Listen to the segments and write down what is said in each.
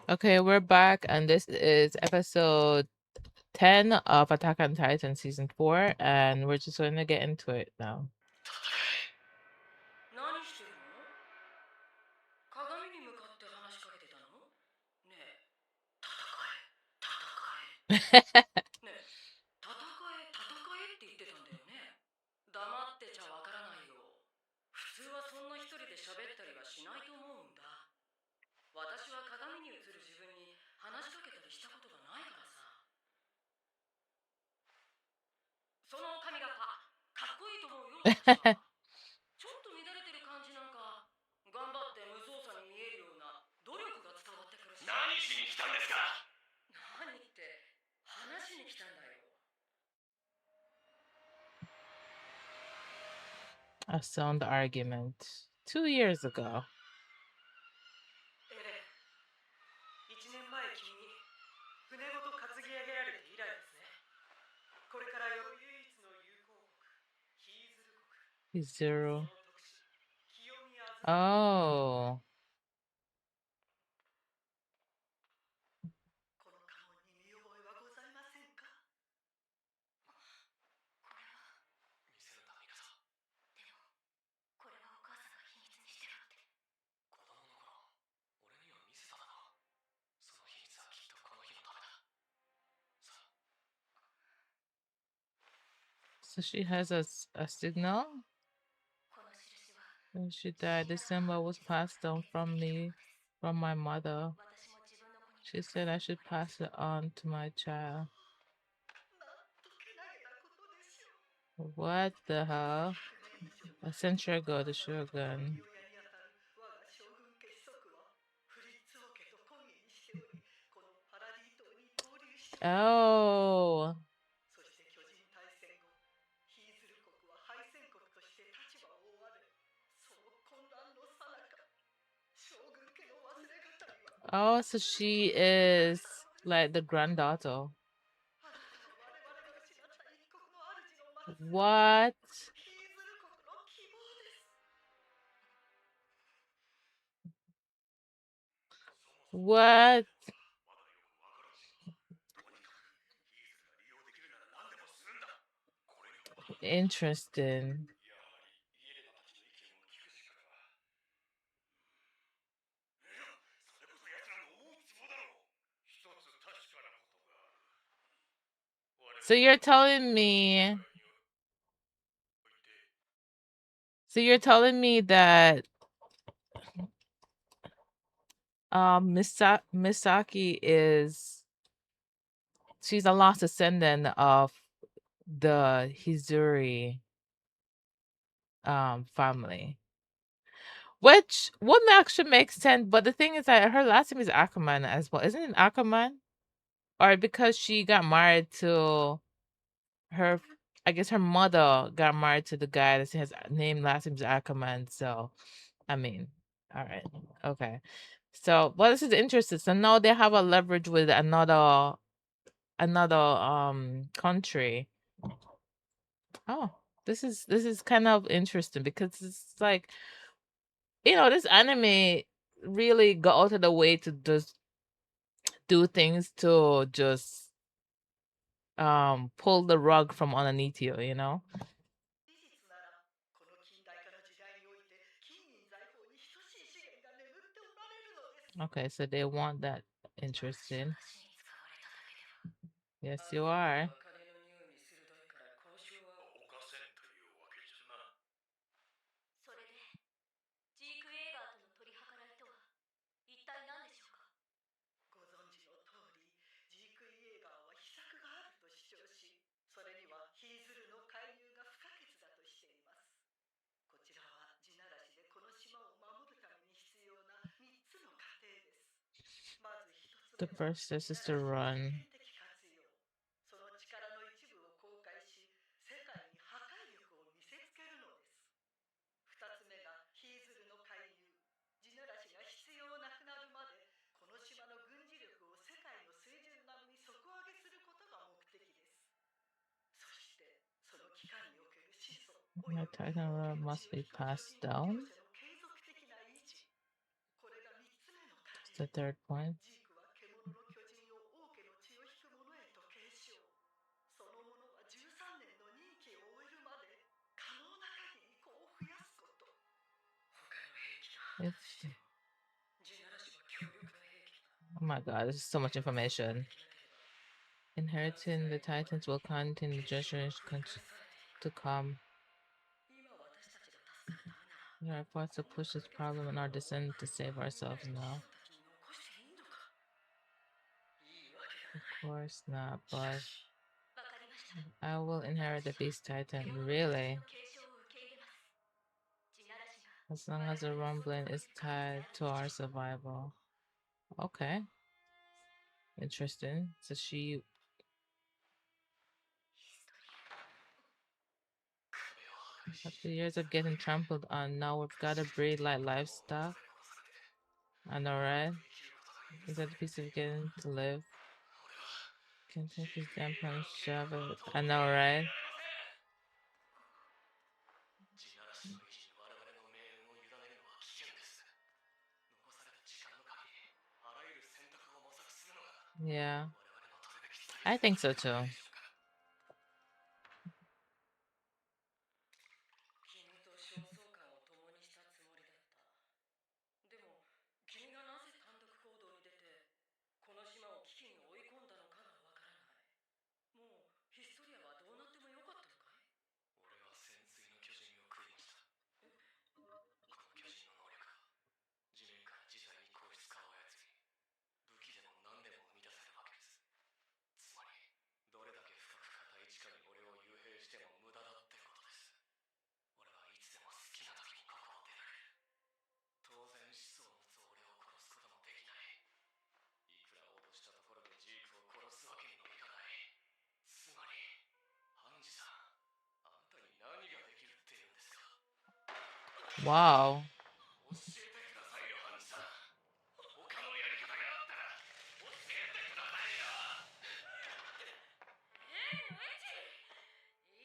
Okay, we're back, and this is episode 10 of Attack on Titan season 4, and we're just going to get into it now. 何してるの？鏡に向かって話しかけてたの？ねえ、戦え、戦え。ねえ、戦え、戦えって言ってたんだよね。黙ってちゃわからないよ。普通はそんな一人で喋ったりはしないと思うんだ。私は鏡に映る自分に話しかけたりしたことがないからさ。その髪型、かっこいいと思うよ、私は。ちょっと乱れてる感じなんか、頑張って無造作に見えるような努力が伝わってくるし。何しに来たんですか？何って話しに来たんだよ。A sound argument 2 years ago. エレン、1年前君に船ごと担ぎ上げられて以来ですね。これからよ唯一の友好国、ヒーズル国。He's zero. その特使、清宮あずさ。Oh. この家紋に見覚えはございませんか？これは見せるんだ、ミカサ。でもこれはお母さんが秘密にしてるって。子供の頃俺には見せただろう。その秘密はきっとこの日のためだ。さあ。 So she has a signal? この印は When she died, this symbol was passed down from me, from my mother. 私も自分の子に She said I should pass it on to my child. なんとけなげなことでしょう。 What the hell? 100年以上 A century ago, the あなたの父 Shogun. 親にあたる我が将軍結束はフリッツ王家と婚姻しており、このパラディ島に投留しており、 Oh. そして巨人大戦後、ヒーズル国は敗戦国として立場を追われ、その混乱の最中、将軍家の忘れがたりは Oh, so she is like the granddaughter. あなたは我々が失った一国の主の待つ What? ヒーズル国の希望です。 What? Interesting. それこそ奴らの思うツボだろう。一つ確かなことがある。 So you're telling me. So you're telling me that Misaki is she's a lost descendant of the Hizuri family. Which would actually make sense, but the thing is that her last name is Ackerman as well. Isn't it Ackerman? Or because she got married to her, I guess her mother got married to the guy that his name last name is Ackerman. So, I mean, all right, okay. So, well, this is interesting. So now they have a leverage with another country. Oh, this is kind of interesting because it's like, this anime really go out of the way to just do things to just pull the rug from underneath you, you know? 事実ならこの近代化の時代において金銀財宝に等しい資源が眠っておられるのです。 Okay, so they want that interesting. 私に使われただけでは。 Yes, you are. 金の匂いに鋭いから交渉は犯せんというわけじゃな。それでジーク・エーガーとの取り計らいとは一体何でしょうか？ご存知の通り、ジーク・イエーガーは秘策があると主張し、それにはヒーズルの介入が不可欠だとしています。こちらは地ならしでこの島を守るために必要な3つの過程です。まず1つ The 目は first is 地 to ならしの run. 普遍的活用。その力の一部を公開し、世界に破壊力を見せつけるのです。2つ目がヒーズルの介入。地ならしが必要なくなるまでこの島の軍事力を世界の水準並みに底上げすることが目的です。そしてその期間における始祖およ My び Titan run 領 must 地 be 域の諸 passed 人領 down. 主の継続的な維持。これが3つ目の過 That's the third point. ジークは Oh my god, this is so much information. Inheriting the Titans will continue the generations to come. We are forced to push this problem in our descent to save ourselves now. Of course not, but I will inherit the Beast Titan. Really? As long as the rumbling is tied to our survival. Okay. Interesting. So she. After years of getting trampled on, now we've got to breed like livestock. I know, right? Is that the piece of getting to live? Can take his damn and shove it. I know, right? Yeah. I think so too. 君と焦燥感を共にしたつもりだった。でも君がなぜ単独行動に出てこの島を危機に追い込んだのかがわからない。もうヒストリアはどうなってもよかったのかい？俺は潜水の巨人を食いました。この巨人の能力は地面から自在に硬質化を操り武器でも何でも生み出せるわけです。つまりどれだけ深く硬い地下に俺を幽閉しても無駄だってことです。俺はいつでも好きな時にここを出られる。当然子孫を持つ俺を殺すこともできない。いくら脅したところでジークを殺すわけにもいかない。つまりハンジさん、あんたに何ができるっていうんですか？ Wow. 教えてくださいよ、ハンジさん。他のやり方があったら教えてくださいよ。ウェッジ、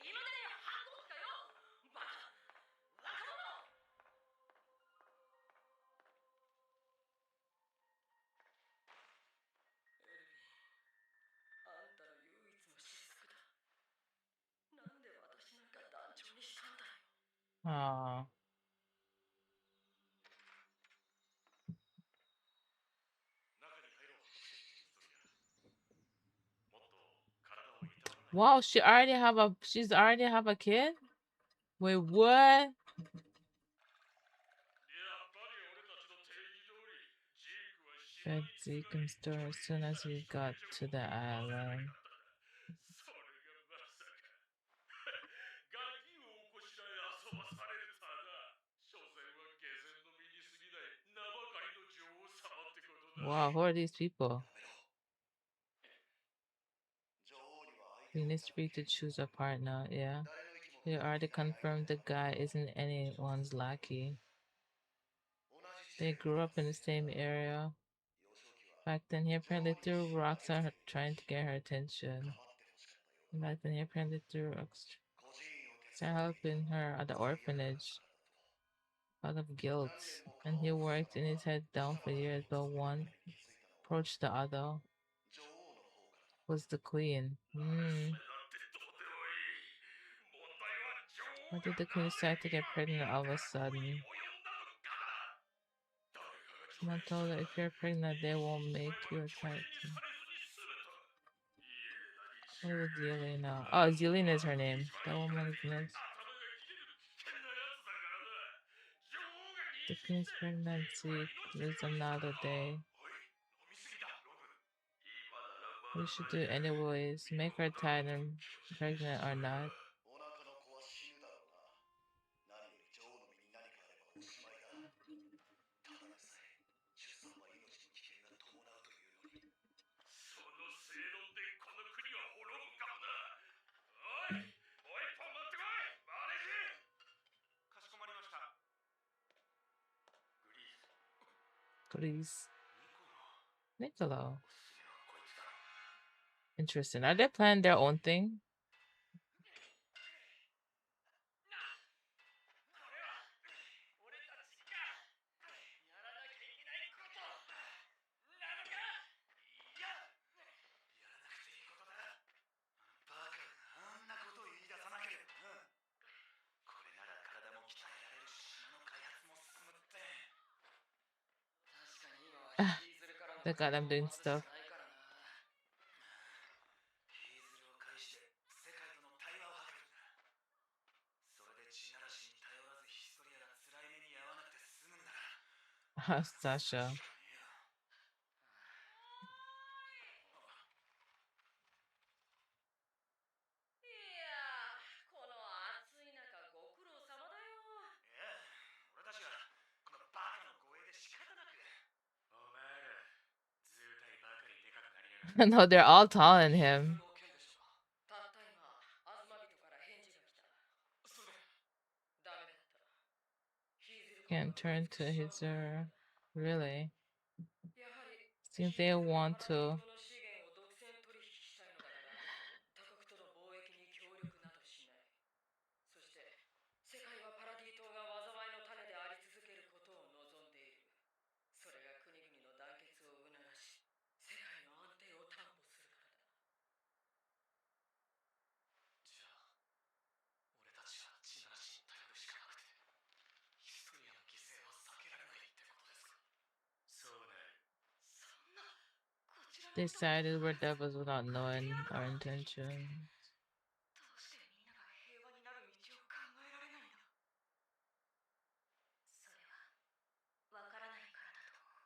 今まで反抗期かよ、バカ若者。エルヴィン、あんたの唯一の雫だ。なんで私なんか団長にしたんだよ。Ah. Wow, she's already have a kid? Wait, what? That Zeke can store as soon as we got to the island. ガキを起こしらえ遊ばされるただ。所詮は下船の身に過ぎない名ばかりの女王様ってことだ。Wow, who are these people? We need to be to choose a partner, yeah. They already confirmed the guy isn't anyone's lackey. They grew up in the same area. Back then, he apparently threw rocks at her, trying to get her attention. Back then, he apparently threw rocks, started helping her at the orphanage out of guilt. And he worked in his head down for years, but one approached the other. Was the queen. Why did the queen decide to get pregnant all of a sudden? Someone told her if you're pregnant, they won't make you a titan. What is Zelina? Oh, Zelina is her name. That woman is next. The queen's pregnancy is another day. We should do it anyways. Make her titan, pregnant or not. Please. Niccolo. Interesting. Are they planning their own thing? They got them doing stuff. ヒーズルを介して世界との対話を図るんだ。それで地ならしに頼らずヒストリアが辛い目に遭わなくて済むんなら Sasha. いやー、この暑い中ご苦労様だよ。いや、俺たちはこのバカの護衛で仕方なく。お前ら、図体ばかりでかくなりやがる。No, they're all taller than him. たった今、アズマビトから返事が来た。それ、ダメだった。ヒーゼル Can't turn to his really. やはり Seems they want to. の資源を独占取引したいのだから他国との貿易に協力などしない。そして世界はパラディ島が災いの種であり続けることを望んでいる。それが国々の団結を促し世界の安定を担保するからだ。じゃあ俺たちは地ならしに頼るしかなくてヒストリアの犠牲は避けられないってことですか。そうね。そんな They sided with devils without knowing our intention. どうしてみんなが平和になる道を考えられないんだ。それはわからないからだと思う。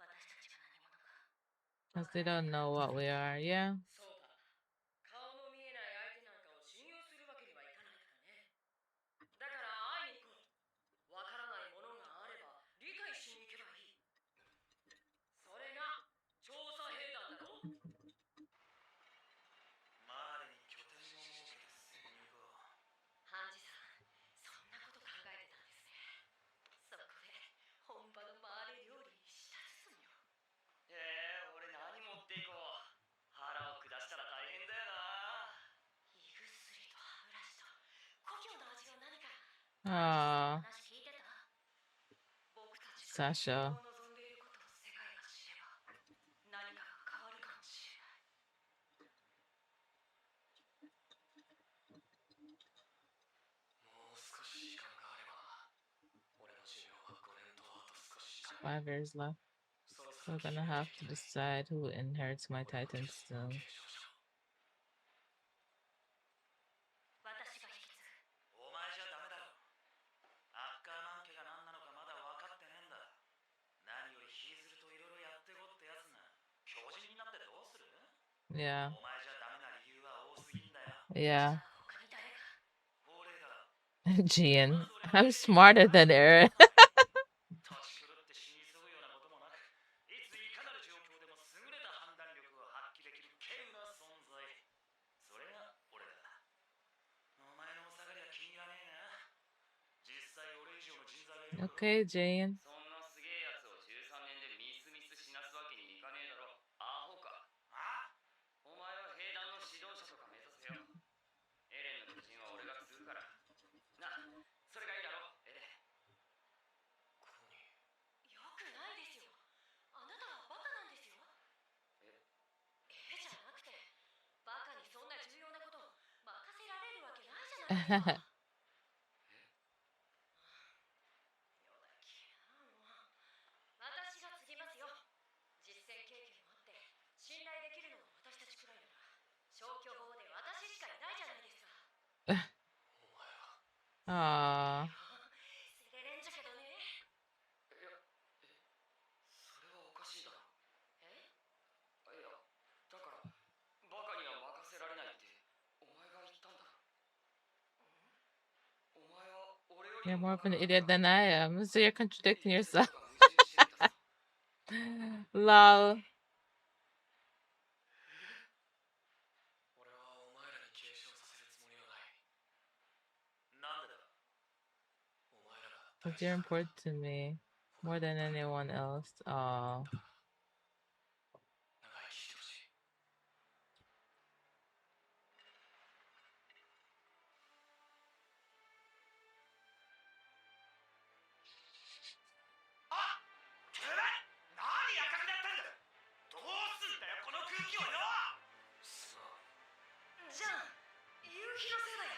私たちが何者か。 Because they don't know what we are. Yeah. そうだ。顔の見えない相手なんかを信用するわけにはいかないからね。だから会いに行こう。わからないものがあれば理解しに行けばいい。それが調査兵団だろ。マーレに拠点を設けて潜入か。ハンジさん、そんなこと考えてたんですね。そこで本場のマーレ料理に舌包みを。俺何持っていこう。腹を下したら大変だよな。胃薬と歯ブラシと故郷の味を何か。話聞いてた？僕たちが Sasha. 望んでいることを世界が知れば何かが変わるかもしれない。もう少し時間があれば俺の寿命は5年とあと少ししかない。 5 years left. We're gonna have to decide who inherits my titan soon. 私が引き継ぐ。お前じゃダメだろ。アッカーマン家が何なのかまだ分かってねえんだ。何よりヒーズルといろいろやってこってやつが狂人になってどうする？ Yeah. お前じゃダメな理由は多すぎんだよ。 Yeah. 他に誰が？法令だ。 Gian. I'm smarter than Eren. 立ち狂って死に急ぐようなこともなく、いついかなる状況でも優れた判断力を発揮できる稀有な存在。それが俺だ。お前のお下がりは気に入らねえな。実際俺以上の人材がいる。 Okay, Gian. そんなすげえやつを13年でミスミス死なすわけにいかねえだろ。アホか。ああ、お前は兵団の指導者とか目指せよ。エレンの巨人は俺が継ぐからな。それがいいだろエレン。よくないですよ。あなたはバカなんですよ。じゃなくて、バカにそんな重要なことを任せられるわけないじゃないですか。私が継ぎますよ。実戦経験もあって信頼できるのは私たちくらいなら消去法で私しかいないじゃないですか。お前は。Aww. セレレンじゃけどね。いや、それはおかしいだろ。いや、だからバカには任せられないってお前が言ったんだろ。お前は俺より You're more of an idiot than I am, so you're contradicting yourself. Lol. 俺はお前らに継承させるつもりはない。なんでだ。お前らが Because you're important to me more than anyone else. Aww. 長生きしてほしい。あっ、てめえ何赤くなったんだ。どうすんだよこの空気をよ。すまん。じゃあ夕日のせいだよ。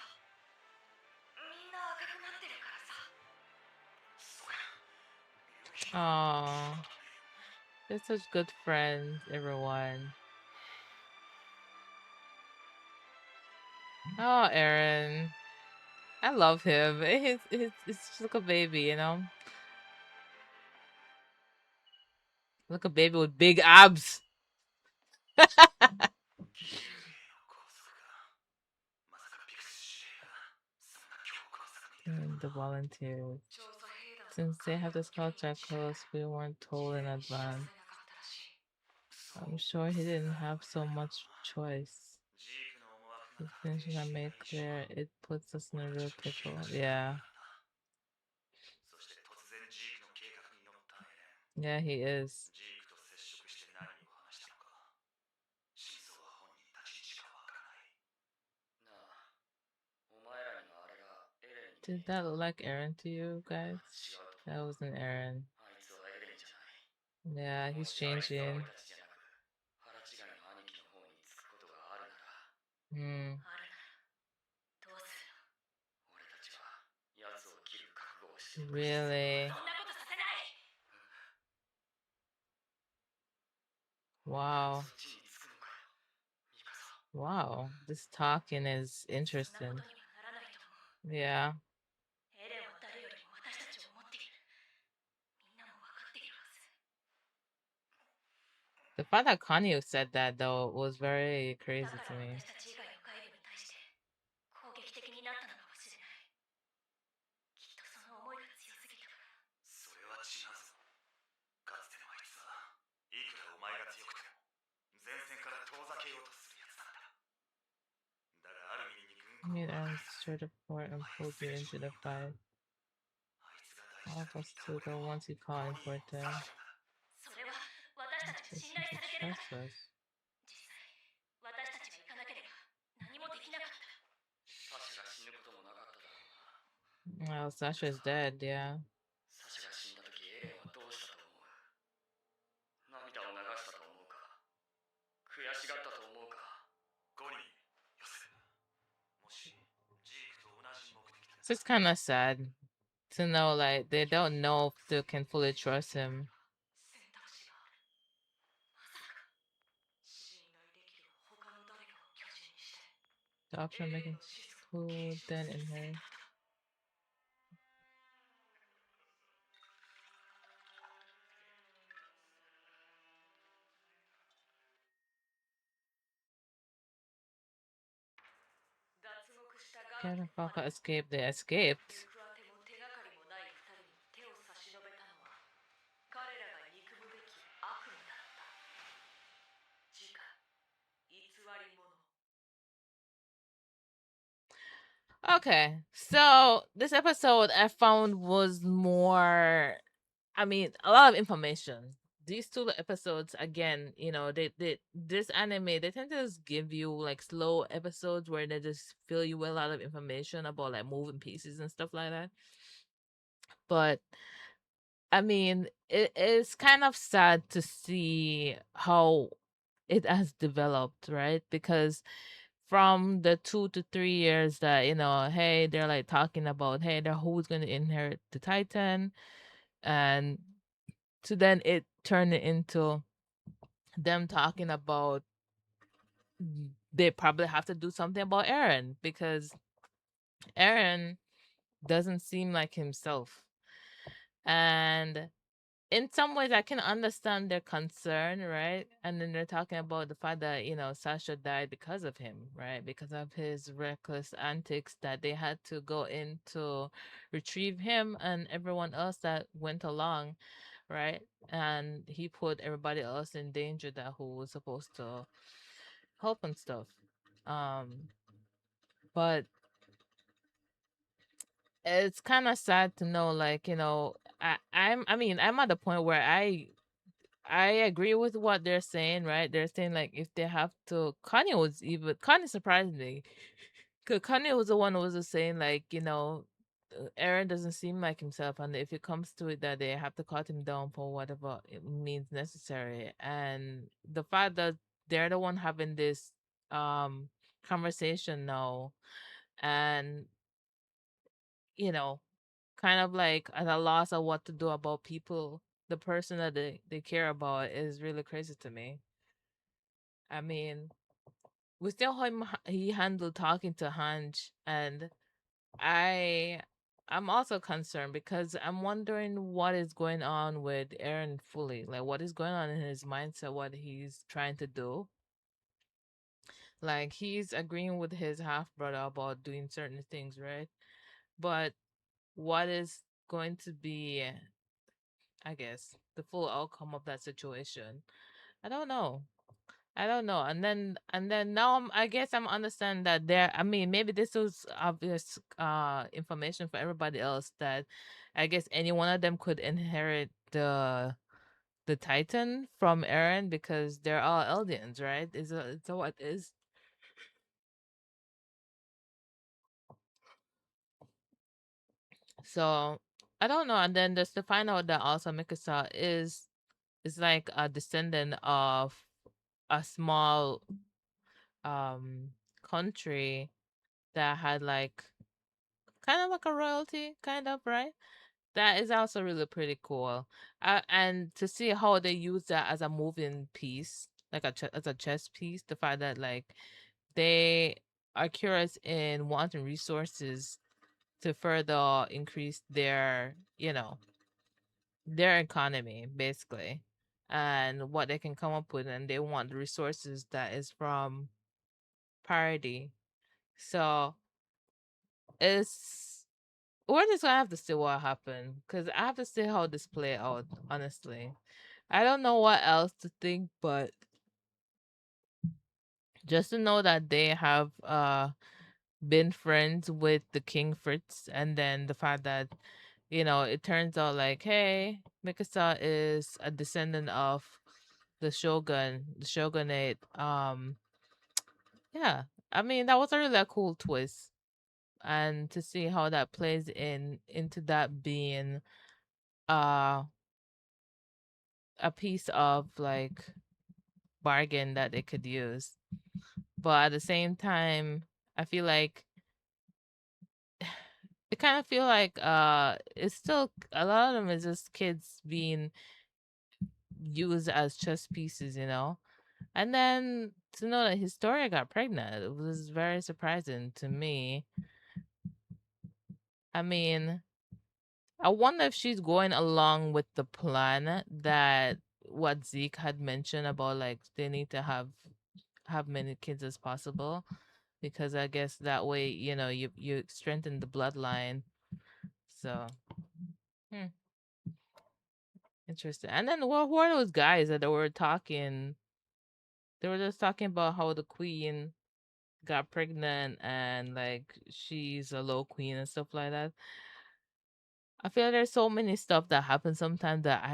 みんな赤くなってるからさ。そりゃ夕日 Aww. They're such good friends, everyone. Oh, Aaron. I love him. He's just like a baby, you know? Like a baby with big abs. ギルゲの拘束がまさかピクス司令がそんな強硬策に出ると And the は volunteers. 調査兵団と Since they 彼 have ら this の距離 contract に違い close, we weren't 事 told in 前に知ら advance. せなかったらしいそ I'm う sure he せ didn't ざる have を得 so なかった much のは choice. ジークの思惑 The が確定 things し that ていな made い以上 clear it puts us in a 俺たち real は危険な pickle. 状況にあ Yeah. るんだそして突然ジークの計画に乗ったエレン Yeah, he is. ジークと接触して何を話したのか真相は本人たちにしかわからないなあお前らにはあれがエレンに Did that look like Aaron to you guys? 違うと That wasn't Aaron. あいつはエレンじゃない Yeah, も he's しあいつは changing. 俺たちじゃなく腹違いの兄貴の方につくことがあるなら Hmm. あるならどうするの俺たちは奴を切る覚悟をしておく Really? そんなことさせない Wow. そっちにつくのかよミカサ Wow. This talking is そんな interesting. ことにはならないと思う Yeah. エレンは誰よりも私たちを思っているみんなも分かっているはず The fact that Kanye said that though was very だ crazy か to ら me. 私たち以外の外部に対して攻撃的になったのかもしれないきっとその思いが強すぎたからそれは違うぞかつてのあいつはいくらお前が強くても前線から遠ざけようとするやつなんだだがある意味に Made 軍港を Aaron 破ら straight up for and pulled you into the fight. あいつが大 All 事 of だと us 見 took た the 俺を ones he こ called こに important. 差し込んだそれは私たちが They 信頼 seem さ to れてるから trust us. 実際私たちが行かなければ何もできなかったサシャが死ぬこともなかっただろうな Well, Sasha's dead, yeah. サシャが死んだ時エレンはどうしたと思う涙を流したと思うか悔しがったと思うかゴニーよせもしジークと同じ目的だ So it's kind of sad to know, like, they don't know if they can fully trust him. 選択肢があるまさか信頼できる他の誰かを巨人にして The option of making food then in her. 脱獄した Captain ガー Falcon テン escaped. They escaped. 行くあても手がかりもない二人に手を差し伸べたのは彼らが憎むべき悪夢だった次回偽り者 Okay, so this episode I found was more, I mean, a lot of information. These two episodes, again, you know, they this anime, they tend to just give you like slow episodes where they just fill you with a lot of information about like moving pieces and stuff like that. But I mean, it is kind of sad to see how it has developed, right? Because from the 2 to 3 years that, you know, hey, they're like talking about, hey, they're who's going to inherit the Titan, and to then it turned into them talking about they probably have to do something about Aaron because Aaron doesn't seem like himself. And in some ways I can understand their concern, right? And then they're talking about the fact that, you know, Sasha died because of him, right? Because of his reckless antics that they had to go in to retrieve him and everyone else that went along, right? And he put everybody else in danger that who was supposed to help and stuff. But it's kind of sad to know, like, you know, I mean, I'm at the point where I agree with what they're saying, right? They're saying like if they have to, Kanye surprised me, cause Kanye was the one who was just saying like, you know, Aaron doesn't seem like himself, and if it comes to it, that they have to cut him down for whatever it means necessary, and the fact that they're the one having this conversation now, and you know, kind of like at a loss of what to do about people the person that they care about is really crazy to me. I mean, we still he handled talking to Hanj, and I I'm also concerned because I'm wondering what is going on with Aaron fully. Like what is going on in his mindset, what he's trying to do. Like he's agreeing with his half brother about doing certain things, right? But what is going to be, I guess, the full outcome of that situation? I don't know. I don't know. And then now I guess I'm understanding that there. I mean, maybe this was obvious information for everybody else that I guess any one of them could inherit the Titan from Eren because they're all Eldians, right? Is that what it is? So I don't know. And then just to find out that also Mikasa is like a descendant of a small um country that had like kind of like a royalty, kind of, right? That is also really pretty cool. And to see how they use that as a moving piece, like as a chess piece, the fact that like they are curious in wanting resources to further increase their economy, basically, and what they can come up with, and they want the resources that is from parity. So it's we're just gonna have to see what happens because I have to see how this play out. Honestly, I don't know what else to think, but just to know that they have been friends with the King Fritz, and then the fact that it turns out like, hey, Mikasa is a descendant of the shogunate. Yeah, I mean that was a really cool twist, and to see how that plays into that being uh a piece of like bargain that they could use. But at the same time, I feel like it kind of feel like it's still a lot of them is just kids being used as chess pieces, And then to know that Historia got pregnant, it was very surprising to me. I mean, I wonder if she's going along with the plan that what Zeke had mentioned about like they need to have many kids as possible because I guess that way you strengthen the bloodline. So hmm, interesting. And then who are those guys that they were talking? They were just talking about how the queen got pregnant and like she's a low queen and stuff like that. I feel there's so many stuff that happens sometimes that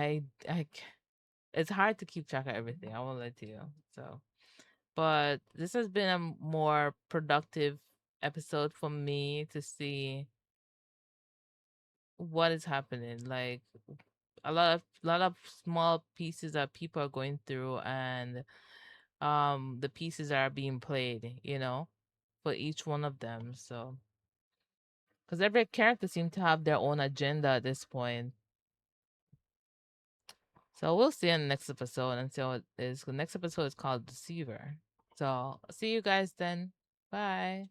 it's hard to keep track of everything. I won't lie to you. So, but this has been a more productive episode for me to see what is happening. Like a lot of small pieces that people are going through, and the pieces that are being played. For each one of them. So, because every character seems to have their own agenda at this point. So we'll see in the next episode and see what it is. The next episode is called Deceiver. So I'll see you guys then. Bye.